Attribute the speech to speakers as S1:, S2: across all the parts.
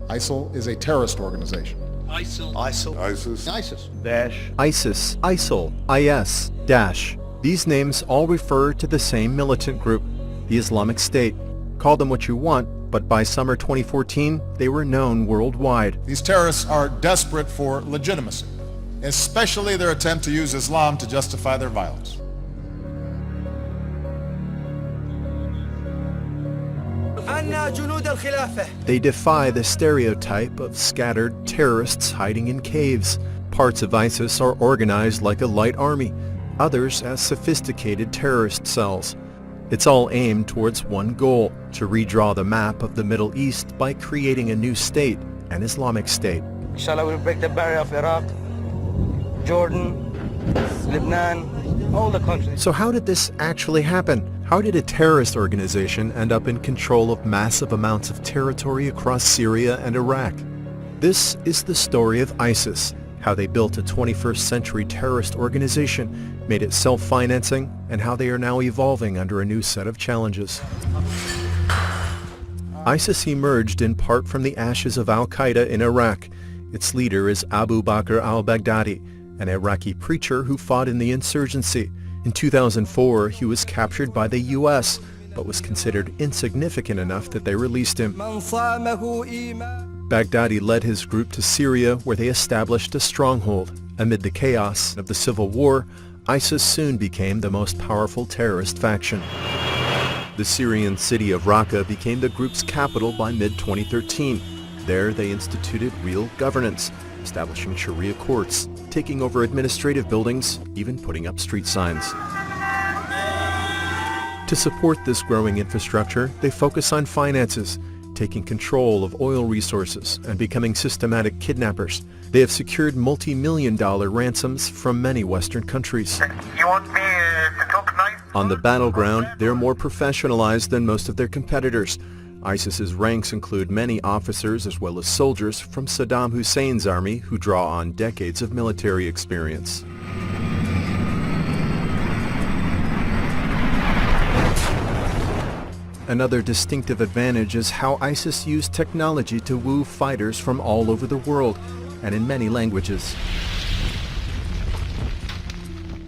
S1: ISIL is a terrorist organization.
S2: ISIL.
S3: ISIS, ISIL, IS, Daesh. These names all refer to the same militant group, the Islamic State. Call them what you want, but by summer 2014, they were known worldwide.
S1: These terrorists are desperate for legitimacy, especially their attempt to use Islam to justify their violence.
S3: They defy the stereotype of scattered terrorists hiding in caves. Parts of ISIS are organized like a light army, others as sophisticated terrorist cells. It's all aimed towards one goal, to redraw the map of the Middle East by creating a new state, an Islamic State.
S4: Inshallah, we'll break the barrier of Iraq, Jordan, Lebanon, all the countries.
S3: So how did this actually happen? How did a terrorist organization end up in control of massive amounts of territory across Syria and Iraq? This is the story of ISIS, how they built a 21st century terrorist organization, made it self-financing, and how they are now evolving under a new set of challenges. ISIS emerged in part from the ashes of Al-Qaeda in Iraq. Its leader is Abu Bakr al-Baghdadi, an Iraqi preacher who fought in the insurgency. In 2004, he was captured by the U.S., but was considered insignificant enough that they released him. Baghdadi led his group to Syria, where they established a stronghold. Amid the chaos of the civil war, ISIS soon became the most powerful terrorist faction. The Syrian city of Raqqa became the group's capital by mid-2013. There they instituted real governance, establishing Sharia courts, taking over administrative buildings, even putting up street signs. To support this growing infrastructure, they focus on finances, taking control of oil resources and becoming systematic kidnappers. They have secured multi-million-dollar ransoms from many Western countries.
S5: You want me to talk nice?
S3: On the battleground, they're more professionalized than most of their competitors. ISIS's ranks include many officers as well as soldiers from Saddam Hussein's army who draw on decades of military experience. Another distinctive advantage is how ISIS used technology to woo fighters from all over the world and in many languages.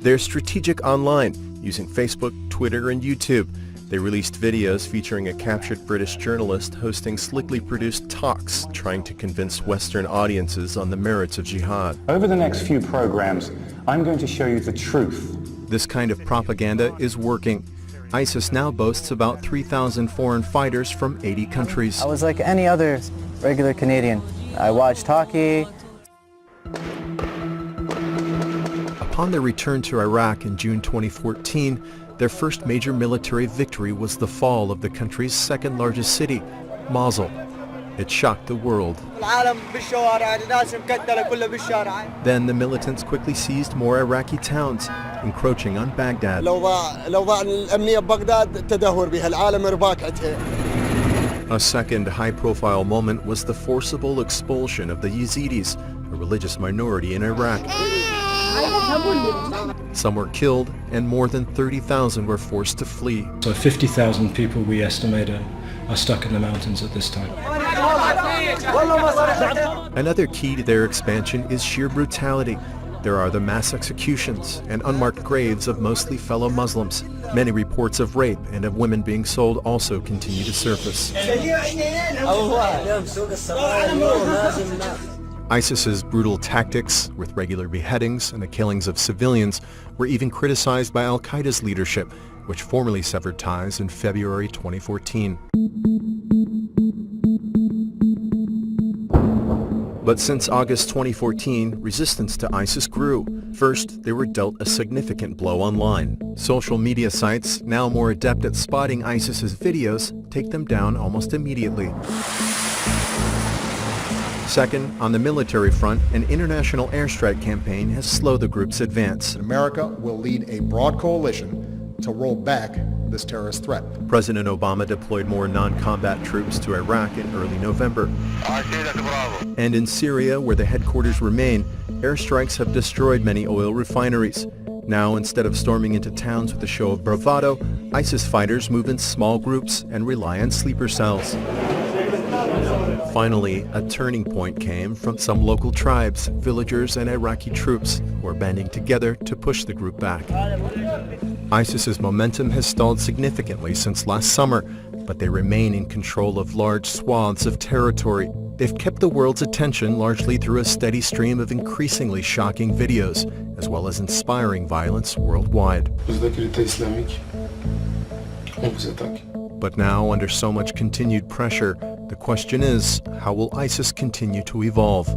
S3: They're strategic online, using Facebook, Twitter, and YouTube. They released videos featuring a captured British journalist hosting slickly produced talks trying to convince Western audiences on the merits of jihad.
S6: Over the next few programs, I'm going to show you the truth.
S3: This kind of propaganda is working. ISIS now boasts about 3,000 foreign fighters from 80 countries.
S7: I was like any other regular Canadian. I watched hockey.
S3: Upon their return to Iraq in June 2014, their first major military victory was the fall of the country's second largest city, Mosul. It shocked the world. Then the militants quickly seized more Iraqi towns, encroaching on Baghdad. A second high-profile moment was the forcible expulsion of the Yazidis, a religious minority in Iraq. Some were killed, and more than 30,000 were forced to flee.
S8: So 50,000 people, we estimate, are stuck in the mountains at this time.
S3: Another key to their expansion is sheer brutality. There are the mass executions and unmarked graves of mostly fellow Muslims. Many reports of rape and of women being sold also continue to surface. ISIS's brutal tactics, with regular beheadings and the killings of civilians, were even criticized by Al-Qaeda's leadership, which formally severed ties in February 2014. But since August 2014, resistance to ISIS grew. First, they were dealt a significant blow online. Social media sites, now more adept at spotting ISIS's videos, take them down almost immediately. Second, on the military front, an international airstrike campaign has slowed the group's advance.
S1: America will lead a broad coalition to roll back this terrorist threat.
S3: President Obama deployed more non-combat troops to Iraq in early November. And in Syria, where the headquarters remain, airstrikes have destroyed many oil refineries. Now, instead of storming into towns with a show of bravado, ISIS fighters move in small groups and rely on sleeper cells. Finally, a turning point came from some local tribes, villagers, and Iraqi troops who are banding together to push the group back. ISIS's momentum has stalled significantly since last summer, but they remain in control of large swaths of territory. They've kept the world's attention largely through a steady stream of increasingly shocking videos, as well as inspiring violence worldwide. But now, under so much continued pressure, the question is, how will ISIS continue to evolve?